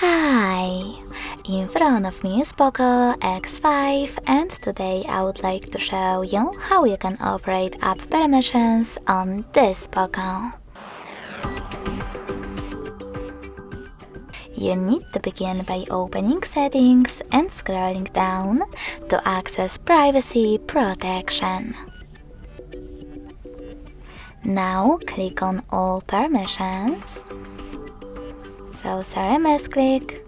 Hi! In front of me is POCO X5 and today I would like to show you how you can operate app permissions on this POCO. You need to begin by opening Settings and scrolling down to access Privacy Protection. Now click on All Permissions. So click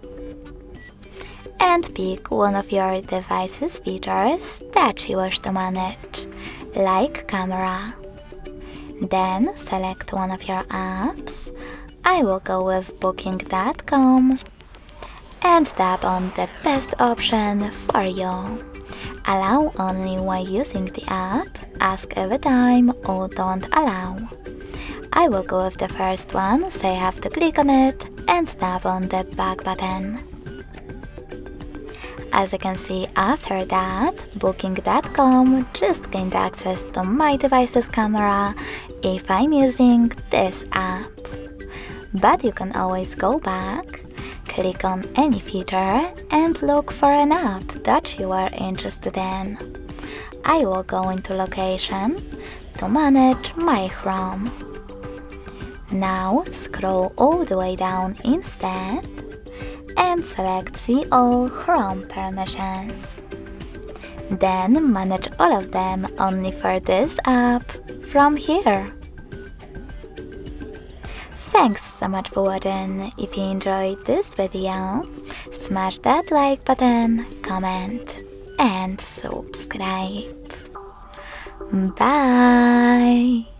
and pick one of your device's features that you wish to manage, like camera. Then select one of your apps. I will go with Booking.com and tap on the best option for you. Allow only while using the app, ask every time, or don't allow. I will go with the first one, so you have to click on it and tap on the back button. As you can see, after that, Booking.com just gained access to my device's camera if I'm using this app. But you can always go back, click on any feature and look for an app that you are interested in. I will go into Location to manage my Chrome. Now scroll all the way down instead and select See All Chrome Permissions. Then manage all of them only for this app from here. Thanks so much for watching. If you enjoyed this video, smash that like button, comment and subscribe. Bye!